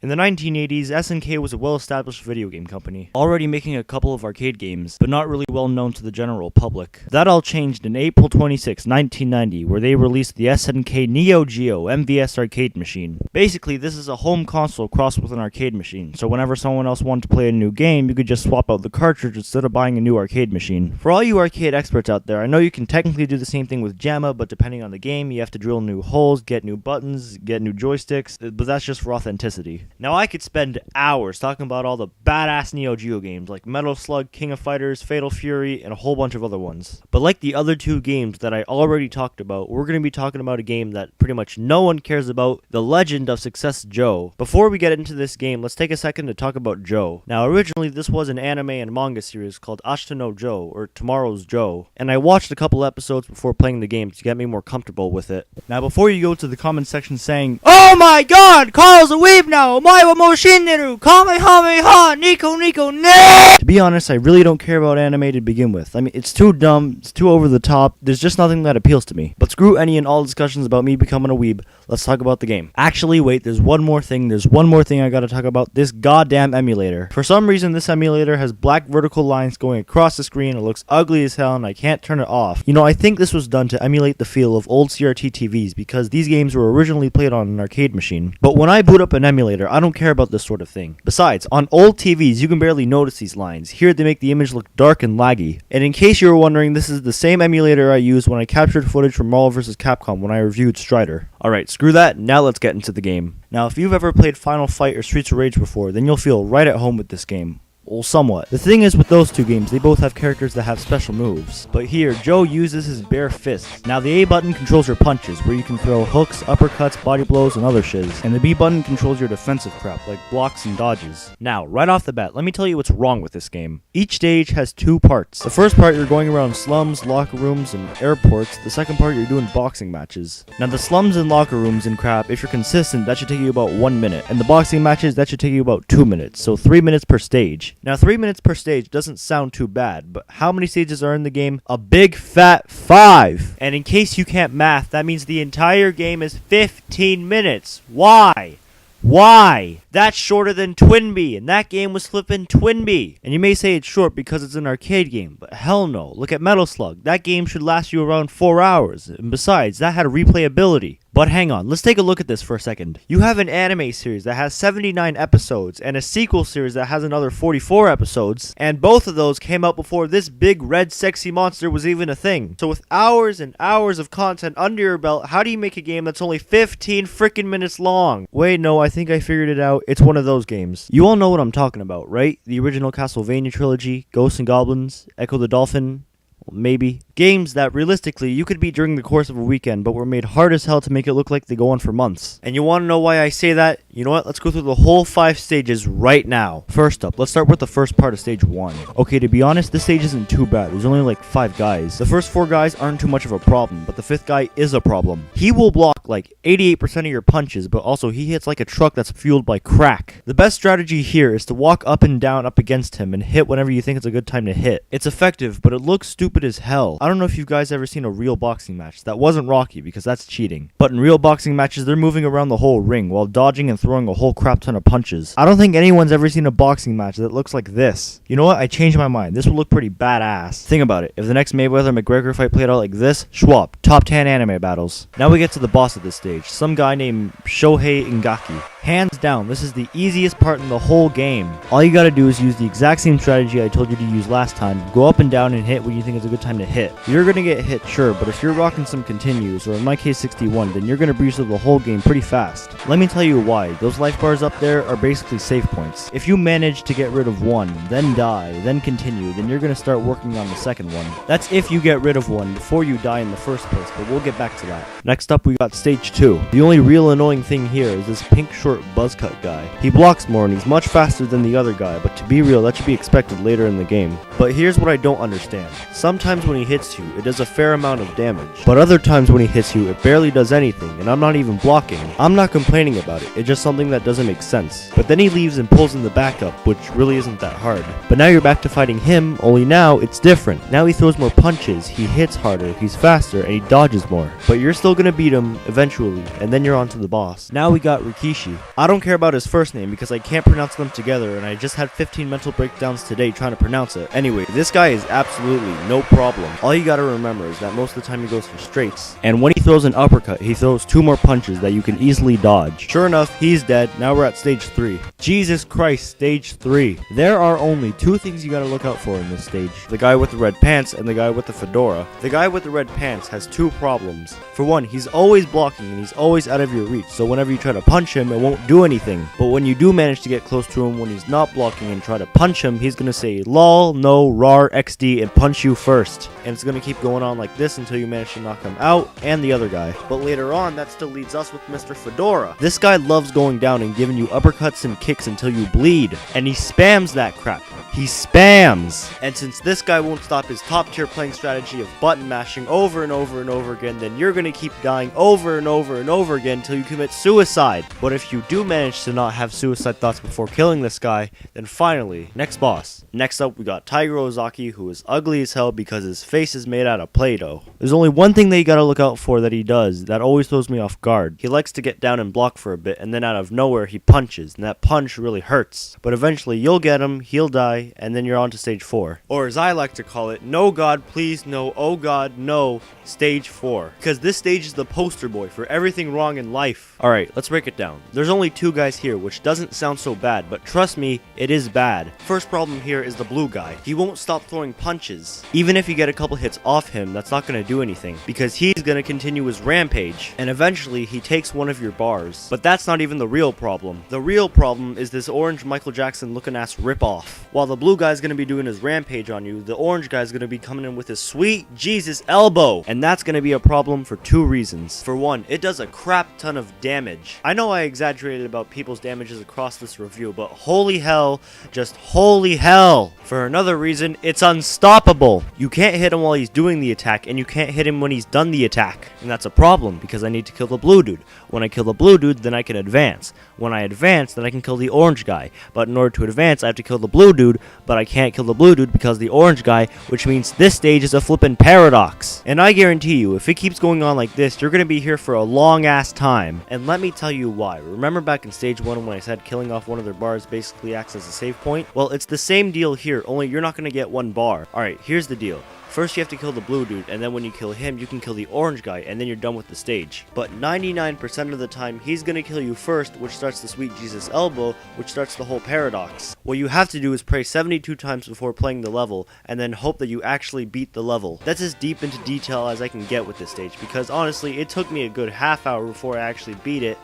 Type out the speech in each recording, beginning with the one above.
In the 1980s, SNK was a well-established video game company, already making a couple of arcade games, but not really well known to the general public. That all changed in April 26, 1990, where they released the SNK Neo Geo MVS arcade machine. Basically, this is a home console crossed with an arcade machine, so whenever someone else wanted to play a new game, you could just swap out the cartridge instead of buying a new arcade machine. For all you arcade experts out there, I know you can technically do the same thing with JAMA, but depending on the game, you have to drill new holes, get new buttons, get new joysticks, but that's just for authenticity. Now I could spend hours talking about all the badass Neo Geo games like Metal Slug, King of Fighters, Fatal Fury, and a whole bunch of other ones. But like the other two games that I already talked about, we're going to be talking about a game that pretty much no one cares about, The Legend of Success Joe. Before we get into this game, let's take a second to talk about Joe. Now originally this was an anime and manga series called Ashita no Joe, or Tomorrow's Joe, and I watched a couple episodes before playing the game to get me more comfortable with it. Now before you go to the comment section saying, "Oh my god, Carl's a weeb now, omae wa mou shinderu, kamehameha, nico nico ne!" To be honest, I really don't care about anime to begin with. I mean, it's too dumb, it's too over the top, there's just nothing that appeals to me. But screw any and all discussions about me becoming a weeb, let's talk about the game. Actually, wait, there's one more thing I gotta talk about, this goddamn emulator. For some reason, this emulator has black vertical lines going across the screen, it looks ugly as hell, and I can't turn it off. You know, I think this was done to emulate the feel of old CRT TVs, because these games were originally played on an arcade machine. But when I boot up an emulator, I don't care about this sort of thing. Besides, on old TVs, you can barely notice these lines. Here, they make the image look dark and laggy. And in case you were wondering, this is the same emulator I used when I captured footage from Marvel vs. Capcom when I reviewed Strider. Alright, screw that, now let's get into the game. Now, if you've ever played Final Fight or Streets of Rage before, then you'll feel right at home with this game. Well, somewhat. The thing is with those two games, they both have characters that have special moves. But here, Joe uses his bare fists. Now the A button controls your punches, where you can throw hooks, uppercuts, body blows, and other shiz. And the B button controls your defensive crap, like blocks and dodges. Now, right off the bat, let me tell you what's wrong with this game. Each stage has two parts. The first part, you're going around slums, locker rooms, and airports. The second part, you're doing boxing matches. Now the slums and locker rooms and crap, if you're consistent, that should take you about 1 minute. And the boxing matches, that should take you about 2 minutes. So 3 minutes per stage. Now 3 minutes per stage doesn't sound too bad, but how many stages are in the game? A big fat 5! And in case you can't math, that means the entire game is 15 minutes. Why? Why? That's shorter than Twinbee, and that game was flippin' Twinbee. And you may say it's short because it's an arcade game, but hell no. Look at Metal Slug. That game should last you around 4 hours, and besides, that had replayability. But hang on, let's take a look at this for a second. You have an anime series that has 79 episodes, and a sequel series that has another 44 episodes, and both of those came out before this big red sexy monster was even a thing. So with hours and hours of content under your belt, how do you make a game that's only 15 freaking minutes long? Wait, no, I think I figured it out. It's one of those games. You all know what I'm talking about, right? The original Castlevania trilogy, Ghosts and Goblins, Echo the Dolphin, maybe. Games that realistically you could beat during the course of a weekend, but were made hard as hell to make it look like they go on for months. And you want to know why I say that? You know what? Let's go through the whole 5 stages right now. First up, let's start with the first part of stage 1. Okay, to be honest, this stage isn't too bad. There's only like 5 guys. The first 4 guys aren't too much of a problem, but the 5th guy is a problem. He will block like 88% of your punches, but also he hits like a truck that's fueled by crack. The best strategy here is to walk up and down up against him and hit whenever you think it's a good time to hit. It's effective, but it looks stupid as hell. I don't know if you guys ever seen a real boxing match. That wasn't Rocky, because that's cheating. But in real boxing matches, they're moving around the whole ring while dodging and throwing a whole crap ton of punches. I don't think anyone's ever seen a boxing match that looks like this. You know what? I changed my mind. This will look pretty badass. Think about it. If the next Mayweather-McGregor fight played out like this, Schwab, top 10 anime battles. Now we get to the boss of this stage. Some guy named Shohei Ingaki. Hands down, this is the easiest part in the whole game. All you gotta do is use the exact same strategy I told you to use last time. Go up and down and hit when you think it's a good time to hit. You're gonna get hit, sure, but if you're rocking some continues, or in my case 61, then you're gonna breeze through the whole game pretty fast. Let me tell you why. Those life bars up there are basically save points. If you manage to get rid of one, then die, then continue, then you're gonna start working on the second one. That's if you get rid of one before you die in the first place, but we'll get back to that. Next up, we got stage 2. The only real annoying thing here is this pink short buzzcut guy. He blocks more and he's much faster than the other guy, but to be real, that should be expected later in the game. But here's what I don't understand. Sometimes when he hits you, it does a fair amount of damage, but other times when he hits you, it barely does anything, and I'm not even blocking. I'm not complaining about it, it's just something that doesn't make sense. But then he leaves and pulls in the backup, which really isn't that hard. But now you're back to fighting him, only now it's different. Now he throws more punches, he hits harder, he's faster, and he dodges more. But you're still gonna beat him eventually, and then you're on to the boss. Now we got Rikishi. I don't care about his first name because I can't pronounce them together, and I just had 15 mental breakdowns today trying to pronounce it. Anyway, this guy is absolutely no problem. All you gotta remember is that most of the time he goes for straights, and when he throws an uppercut, he throws 2 more punches that you can easily dodge. Sure enough, he's dead. Now we're at stage 3. Jesus Christ, stage 3. There are only 2 things you gotta look out for in this stage: the guy with the red pants and the guy with the fedora. The guy with the red pants has 2 problems. For one, he's always blocking and he's always out of your reach, so whenever you try to punch him, it won't do anything. But when you do manage to get close to him when he's not blocking and try to punch him, he's gonna say lol, no, rar, xd, and punch you first. And it's gonna keep going on like this until you manage to knock him out and the other guy. But later on, that still leads us with Mr. Fedora. This guy loves going down and giving you uppercuts and kicks until you bleed, and he spams that crap. He spams! And since this guy won't stop his top tier playing strategy of button mashing over and over and over again, then you're gonna keep dying over and over and over again until you commit suicide. But if you do manage to not have suicide thoughts before killing this guy, then finally, next boss. Next up, we got Tiger Ozaki, who is ugly as hell because his face is made out of Play-Doh. There's only one thing that you gotta look out for that he does that always throws me off guard. He likes to get down and block for a bit, and then out of nowhere he punches, and that punch really hurts. But eventually you'll get him, he'll die, and then you're on to stage 4. Or as I like to call it, no god please no, oh god no, stage 4. Because this stage is the poster boy for everything wrong in life. Alright, let's break it down. There's only 2 guys here, which doesn't sound so bad, but trust me, it is bad. First problem here is the blue guy. He won't stop throwing punches. Even if you get a couple hits off him, that's not going to do anything, because he's going to continue his rampage, and eventually he takes one of your bars. But that's not even the real problem. The real problem is this orange Michael Jackson looking ass ripoff. While the blue guy's gonna be doing his rampage on you, the orange guy's gonna be coming in with his sweet Jesus elbow. And that's gonna be a problem for 2 reasons. For one, it does a crap ton of damage. I know I exaggerated about people's damages across this review, but holy hell, just holy hell. For another reason, it's unstoppable. You can't hit him while he's doing the attack, and you can't hit him when he's done the attack. And that's a problem, because I need to kill the blue dude. When I kill the blue dude, then I can advance. When I advance, then I can kill the orange guy. But in order to advance, I have to kill the blue dude, but I can't kill the blue dude because the orange guy, which means this stage is a flippin' paradox. And I guarantee you, if it keeps going on like this, you're gonna be here for a long ass time. And let me tell you why. Remember back in stage 1 when I said killing off one of their bars basically acts as a save point? Well, it's the same deal here, only you're not gonna get 1 bar. Alright, here's the deal. First you have to kill the blue dude, and then when you kill him, you can kill the orange guy, and then you're done with the stage. But 99% of the time, he's gonna kill you first, which starts the sweet Jesus elbow, which starts the whole paradox. What you have to do is pray 72 times before playing the level, and then hope that you actually beat the level. That's as deep into detail as I can get with this stage, because honestly, it took me a good half hour before I actually beat it,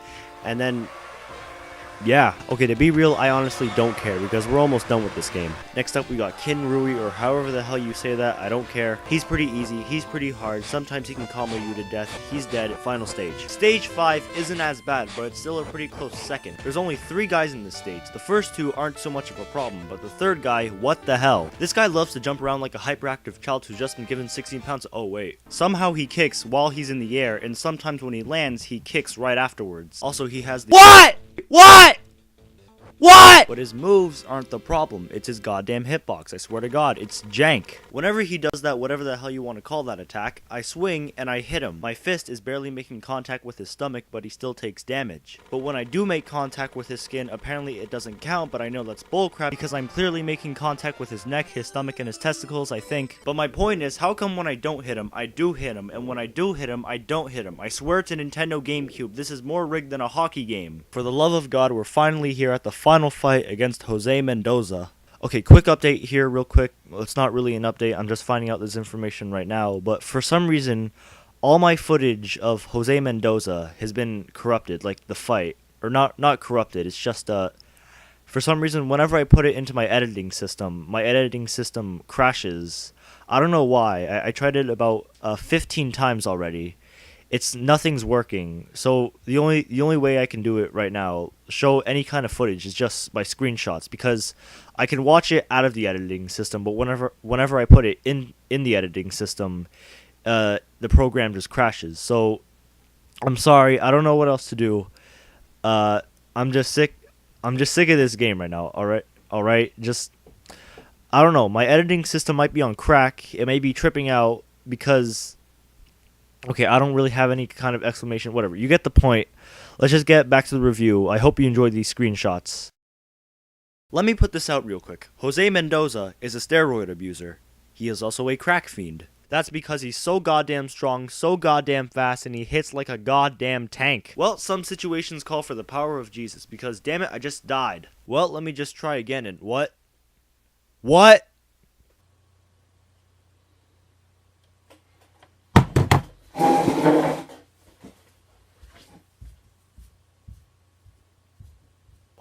and then yeah, okay, to be real, I honestly don't care because we're almost done with this game. Next up, we got Kin Rui, or however the hell you say that, I don't care. He's pretty easy, he's pretty hard, sometimes he can combo you to death, he's dead, final stage. Stage 5 isn't as bad, but it's still a pretty close second. There's only 3 guys in this stage. The first 2 aren't so much of a problem, but the third guy, what the hell? This guy loves to jump around like a hyperactive child who's just been given 16 pounds. Oh wait. Somehow he kicks while he's in the air, and sometimes when he lands, he kicks right afterwards. Also, he has the— What? But his moves aren't the problem, it's his goddamn hitbox, I swear to god, it's jank. Whenever he does that, whatever the hell you want to call that attack, I swing and I hit him. My fist is barely making contact with his stomach, but he still takes damage. But when I do make contact with his skin, apparently it doesn't count, but I know that's bullcrap because I'm clearly making contact with his neck, his stomach, and his testicles, I think. But my point is, how come when I don't hit him, I do hit him, and when I do hit him, I don't hit him? I swear to Nintendo GameCube, this is more rigged than a hockey game. For the love of god, we're finally here at the final fight against Jose Mendoza. Okay, quick update here real quick. Well, it's not really an update, I'm just finding out this information right now, but for some reason, all my footage of Jose Mendoza has been corrupted, like the fight. Or not corrupted, it's just, for some reason, whenever I put it into my editing system crashes. I don't know why. I tried it about 15 times already. Nothing's working. So the only way I can do it right now, show any kind of footage, is just by screenshots, because I can watch it out of the editing system, but whenever I put it in the editing system, the program just crashes. So I'm sorry, I don't know what else to do. I'm just sick of this game right now. All right. Just, I don't know. My editing system might be on crack. It may be tripping out because, okay, I don't really have any kind of explanation. Whatever. You get the point. let's just get back to the review. I hope you enjoyed these screenshots. Let me put this out real quick. Jose Mendoza is a steroid abuser. He is also a crack fiend. That's because he's so goddamn strong, so goddamn fast, and he hits like a goddamn tank. Well, some situations call for the power of Jesus, because damn it, I just died. Well, let me just try again, and what? What?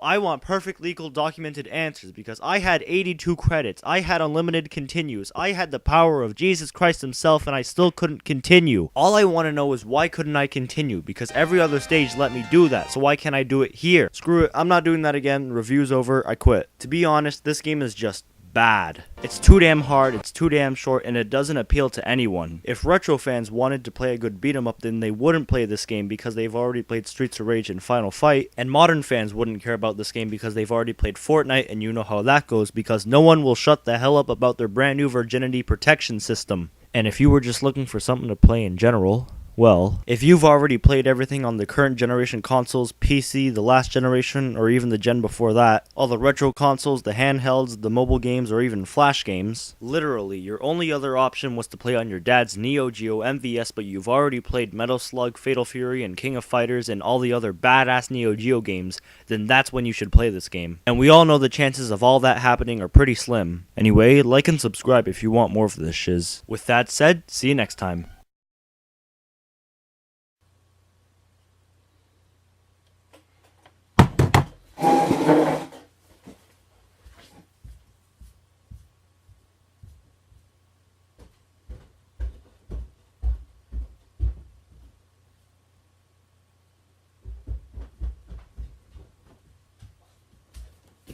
I want perfect legal documented answers because I had 82 credits, I had unlimited continues, I had the power of Jesus Christ himself, and I still couldn't continue. All I want to know is why couldn't I continue, because every other stage let me do that, so why can't I do it here? Screw it, I'm not doing that again, review's over, I quit. To be honest, this game is just bad. It's too damn hard, it's too damn short, and it doesn't appeal to anyone. If retro fans wanted to play a good beat 'em up, then they wouldn't play this game because they've already played Streets of Rage and Final Fight, and modern fans wouldn't care about this game because they've already played Fortnite, and you know how that goes because no one will shut the hell up about their brand new virginity protection system. And if you were just looking for something to play in general, well, if you've already played everything on the current generation consoles, PC, the last generation, or even the gen before that, all the retro consoles, the handhelds, the mobile games, or even flash games, literally, your only other option was to play on your dad's Neo Geo MVS, but you've already played Metal Slug, Fatal Fury, and King of Fighters, and all the other badass Neo Geo games, then that's when you should play this game. And we all know the chances of all that happening are pretty slim. Anyway, like and subscribe if you want more of this shiz. With that said, see you next time.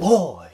Boy!